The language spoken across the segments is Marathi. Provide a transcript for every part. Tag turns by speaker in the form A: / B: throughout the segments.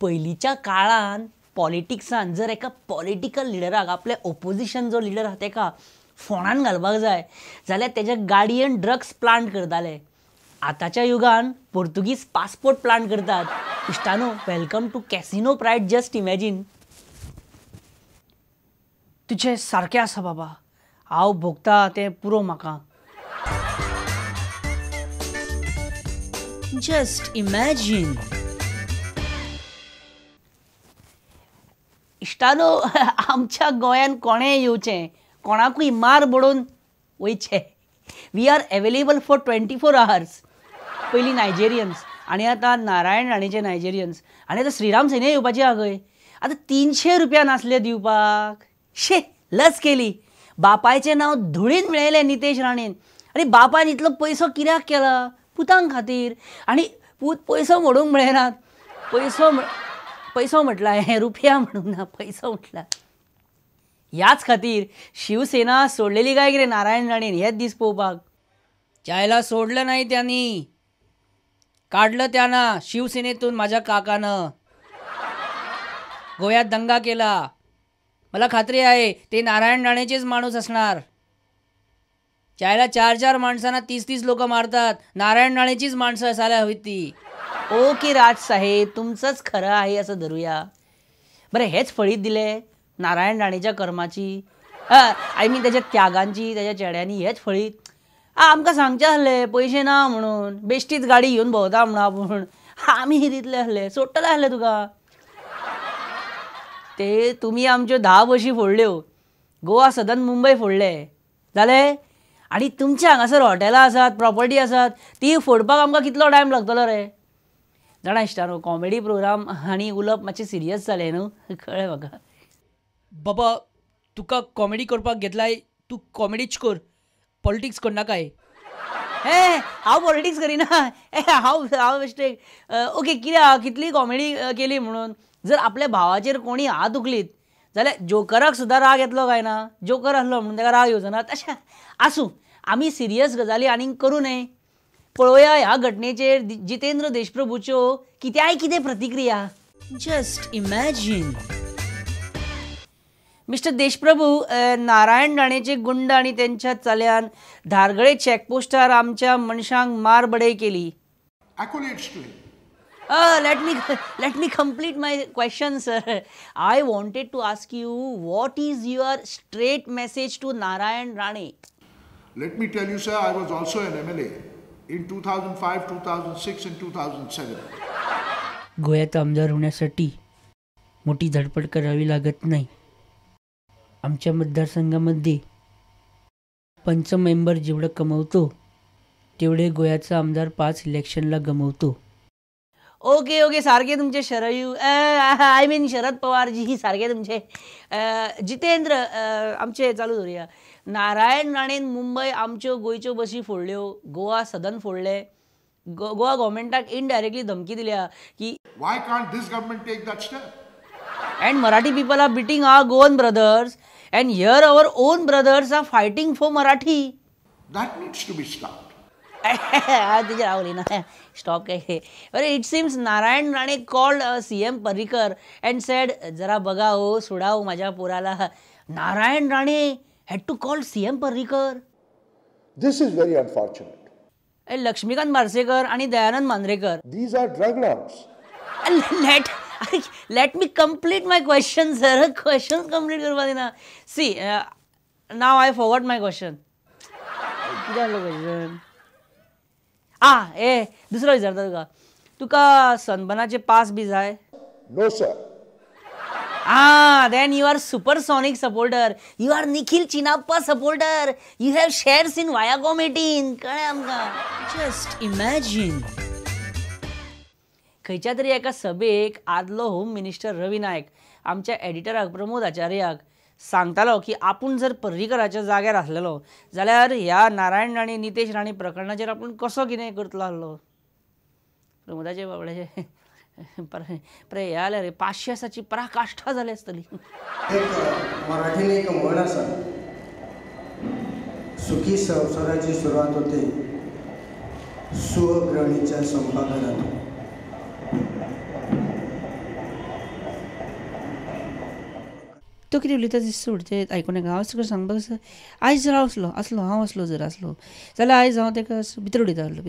A: पयलींच्या काळान पॉलिटिक्सान जर एका पॉलिटिकल लिडराक आपले ओपोजिशन जो लिडर आहा तेका फोंडान घालपाक जाय जाल्यार तेज्या गाडयेन ड्रग्स प्लांट करताले. आतांच्या युगान पोर्तुगीज पासपोर्ट प्लांट करतात. इश्टानो, welcome to casino Pride. Just imagine. तुजें सारकें आसा बाबा, हांव भोगता तें पुरो म्हाका. Just imagine. इश्टानो, आमच्या गोंयान कोणेंय येवचें, कोणाकूय मार बडोवन वयचें. We are available for 24 hours. पयलीं नायजेरियन्स आनी आतां नारायण राणेचे नायजेरियन्स आनी आतां श्रीराम सेने येवपाची आहा खंय. आतां 300 रुपया नासले दिवपाक. शे, लज केली. बापायचें नांव धुळीन मिळयलें नितेश राणेन. आनी बापायन इतलो पयसो कित्याक केला? पुतांक खातीर. आनी पूत पयसो मोडूंक मिळयनात. पैसो म्हटला, हें रुपया म्हणूंक ना, पैसो म्हटला. ह्याच खातीर शिवसेना सोडलेली काय कितें नारायण राणेन हेच दीस पळोवपाक. चायला सोडलं नाही त्यांनी, काढलं त्यांना शिवसेनेतून माझ्या काकानं. गोव्यात दंगा केला. मला खात्री आहे ते नारायण राणेचेच माणूस असणार. चायला 4 माणसांना 30 लोक मारतात. नारायण राणेचीच माणसं असायला हवीत ती. ओके राज साहेब, तुमचंच खरं आहे असं धरूया. बरं, हेच फळीत दिले नारायण राणेच्या कर्माची, आय मीन त्याच्या त्यागांची, त्याच्या चेड्यांनी हेच फळीत. आमकां सांगचें आसलें पयशे ना म्हणून, बेश्टीच गाडी घेवन भोंवता म्हणून आपूण. आमी दितले आसले, सोडटले आसले तुका. ते तुमी आमच्यो 10 बशी फोडल्यो, गोवा सदन मुंबय फोडले जालें. आनी तुमचे हांगासर हॉटेलां आसात, प्रॉपर्टी आसात, ती फोडपाक आमकां कितलो टायम लागतलो रे. जाणा इश्टानो, कॉमेडी प्रोग्राम आनी उलोवप मातशें सिरियस जालें न्हू, कळ्ळें म्हाका. बाबा, तुका कॉमेडी करपाक घेतलाय, तूं कॉमेडीच कर, पॉलिटिक्स करनाकाय. हे, हांव पॉलिटिक्स करिना. हांव मिस्टेक. ओके, कित्याक कितली कॉमेडी केली म्हणून जर आपल्या भावाचेर कोणी हात उखलीत जाल्यार जोकराक सुद्दां राग येतलो काय ना. जोकर आसलो म्हणून ताका राग येवचो ना. तशें आसूं, आमी सिरियस गजाली आनीक करूं नये. पळोवया ह्या घटनेचेर जितेंद्र देशप्रभूच्यो कितें प्रतिक्रिया. Just imagine. Mister Deshprabhu, Narayan राणेचे गुंड आणि त्यांच्या चल्यान धारगळे चेकपोस्टार आमच्या मनशांक मारबडय केली. Let me complete my question, sir. I wanted to ask you, what is your straight message to Narayan Rane?
B: Let me tell you, sir, I was also an MLA in 2005, 2006 and 2007.
A: गोव्यात आमदार होण्यासाठी मोठी धडपड करावी लागत नाही. आमच्या मतदारसंघामध्ये पंच मेंबर जेवढं कमवतो तेवढे गोव्याचा आमदार 5 इलेक्शनला गमवतो. ओके, सारखे तुमचे शरयू, आय मीन शरद पवारजी, सारखे तुमचे. जितेंद्र, आमचे चालू धरुया. नारायण राणेन मुंबय आमच्यो गोंयच्यो बसी फोडल्यो, गोवा सदन फोडले. गोवा गव्हर्मेंटाक इनडायरेक्टली धमकी दिल्या की
B: why can't this government take that step?
A: And Marathi people are beating our Goan brothers, and here our own brothers are fighting for Marathi.
B: That needs to be stopped.
A: Stop. But it seems Narayan Rane called CM Parrikar and said, "Jara baga ho, sudao माझ्या पोराला." Narayan Rane had to call CM Parrikar.
B: This is very unfortunate.
A: Laxmikant मार्सेकर आणि Dayanand Mandrekar.
B: These are drug lords.
A: Let me complete my question, sir. Questions complete करवा देना. See, now I forgot my question. दुसरो विचारता तुका सनबर्नाचे पास बी जाय?
B: No, sir.
A: Then you are supersonic supporter. You are Nikhil Chinappa supporter. You have shares in Viacom 18. कळ्ळें आमकां. Just imagine. खंयच्या तरी एका सभेक आदलो होम मिनिस्टर रवी नायक आमच्या एडिटराक प्रमोद आचार्याक सांगतालो की आपूण जर पर्रीकराच्या जाग्यार आसलेलो जाल्यार ह्या नारायण राणे नितेश राणे प्रकरणाचेर आपूण कसो कितें करतलो आसलो. प्रमोदाचे बाबड्याचे हे आल्या रे 500 पराकाष्ठा जाली आसतली.
C: मराठीने एक म्हण आसा, सुखी संसाराची सुरवात होते सुहगृहिणीच्या संपादनातून.
A: तो कितें उलयता ते सोड ते आयकून नाका. हांव तुका सांगपाक आयज जर हांव असलो जर आसलो जाल्यार आयज हांव ताका भितर उडयता आसलो.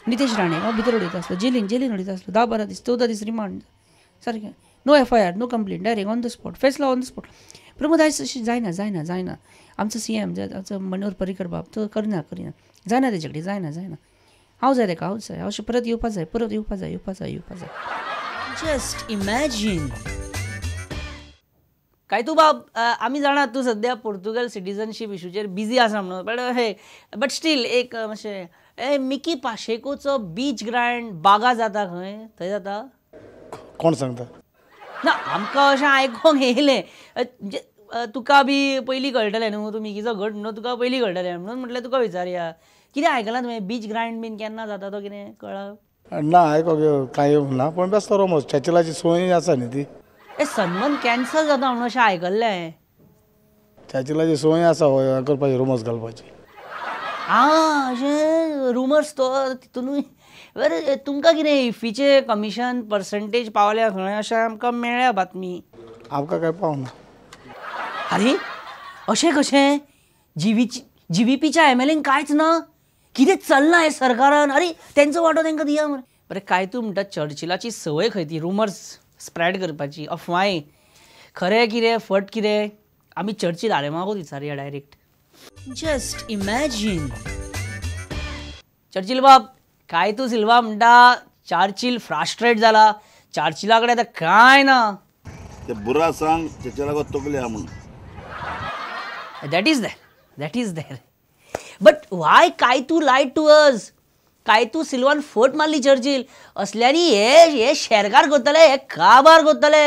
A: नितेश राणे हांव भितर उडयता आसलो, जेलीन उडयता आसलो. 10-12 दीस 14 दीस रिमांड सारकें. No FIR, no complain, direct on the spot, फेसला ऑन द स्पॉट. प्रमोद आयज अशें जायना. आमचो CM आमचो मनोहर पर्रीकर बाब तो करिना जायना तेजे कडेन जायना. हांव जाय ताका हांव अशें परत येवपा जाय. Just imagine. काय तू बाब, आमी जाणात तूं सद्या पोर्तुगल सिटीजनशीप इशूचेर बिजी आसा म्हणून, बट स्टील एक मातशें मिकी पाशेकोचो बीच ग्रँड बागा जाता थंय जाता?
D: कोण सांगता?
A: ना आमकां अशें आयकूंक येयलें. म्हणजे तुका बी पयलीं कळटलें न्हू, तूं मिकीचो घट न्हू, तुका पयलीं कळटलें म्हणून म्हटलें तुका विचारया. कितें आयकलां तुवें बीच ग्रँड बीन केन्ना जाता तो कितें कळ्ळां?
D: ना आयकोंक कांय येवंक ना, पूण बेश्टो रोमोस चर्चिलाची सोय आसा न्ही ती.
A: सन्मान कॅन्सल जाता म्हणून अशें आयकल्लें.
D: चर्चिलाची सोय आसा हें करपाची, रोमोस घालपाची.
A: अशें रुमर्स तो तितूनूय. बरें तुमकां कितें इफीचें कमिशन पर्संटेज पावल्या खंय अशें आमकां मेळ्ळ्या बातमी?
D: आमकां काय पावना.
A: अरे अशें कशें? GVPच्या MLAंक कांयच ना? कितें चलना हें सरकारान? अरे तेंचो वांटो तांकां दिया मरे. बरें काय तूं म्हणटा चर्चिलाची संवय खंय ती रुमर्स स्प्रेड करपाची, अफवाय. खरें कितें फट कितें आमी चर्चिल आलेमागूच विचारया डायरेक्ट. Just imagine. चर्चिल बाब, काय तू सिल्वा म्हणटा चार्चिल फ्रास्ट्रेट जाला, चार्चिला कडेन आतां कांय ना.
E: ते बुरा सांग चर्चिला तकले हा म्हणून.
A: That is there. But why काय तू lied to us? काय तू सिल्वान फट मारली चर्चिल? असल्यानी हे शेरकार करतले, हे काबार करतले.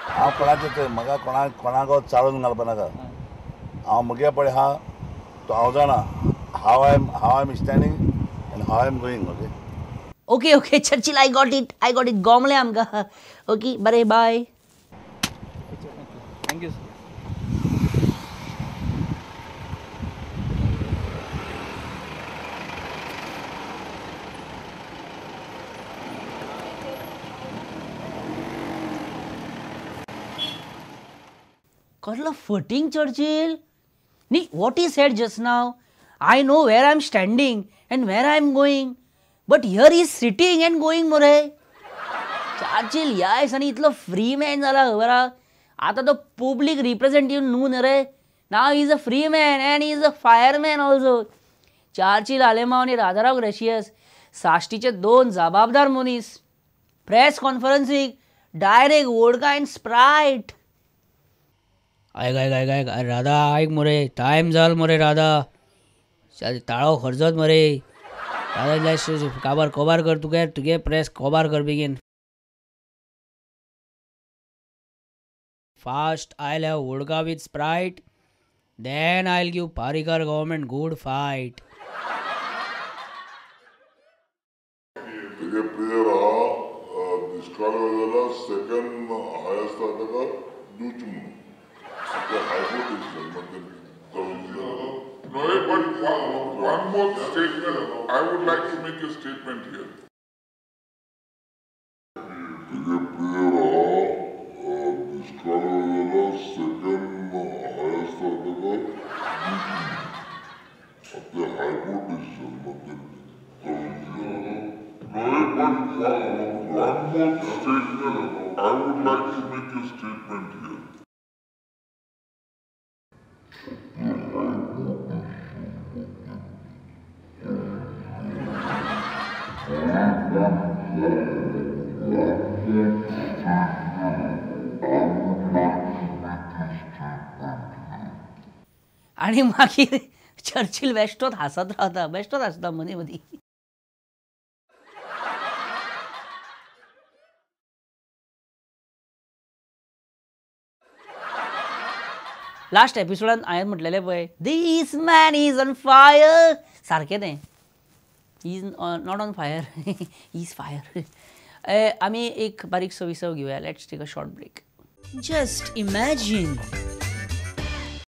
E: हांव कोणाचें थंय म्हाका कोणाक चाळून घालपा नाका. हांव मुगे पळय आहा तो हांव जाणा how I am standing and how I am going.
A: Okay Churchill, I got it. गोमले आमकां. ओके बरें, बाय.
D: थँक्यू.
A: कसलो फटींग चर्चिल. न्ही, what he said just now, I know where I'm standing and where I'm going, but here he is sitting and going मरे. चर्चिल ह्या दिसांनी इतलो फ्री मॅन जाला खबर आहा. आतां तो पब्लीक रिप्रेझेंटेटिव्ह न्हू न्ही रे. नाव is a free man and is a fireman also. Churchill Alemao आनी राजाराव ग्रेशियस साश्टीचे 2 जबाबदार मनीस. प्रेस कॉन्फरन्सीक डायरेक्ट वोडका एंड स्प्रायट. आयक राधा, आयक मरे, टायम जाल मरे राधा. ताळो खर्चत मरे. राधा कबार कर तुगे प्रेस कबार कर बेगीन. First I'll have vodka with Sprite, then I'll give Parikar government good fight.
F: Today player this Kalwala second highest ataka Duchum. The hypothesis. No, but one more statement. I would like to make a statement here. Today player this Kalwala second highest ataka Duchum. The hypothesis. No, but one more statement. I would like to make a statement here.
A: आणि मागीर चर्चिल बेश्टोच हासत रावता मदीं मदीं. लास्ट एपिसोडान हांवें म्हटलेलें पळय, this man is on fire. सारकें तें. Is not on fire, is fire. आमी एक बारीक सविसव घेवया. Let's take a short break. Just imagine.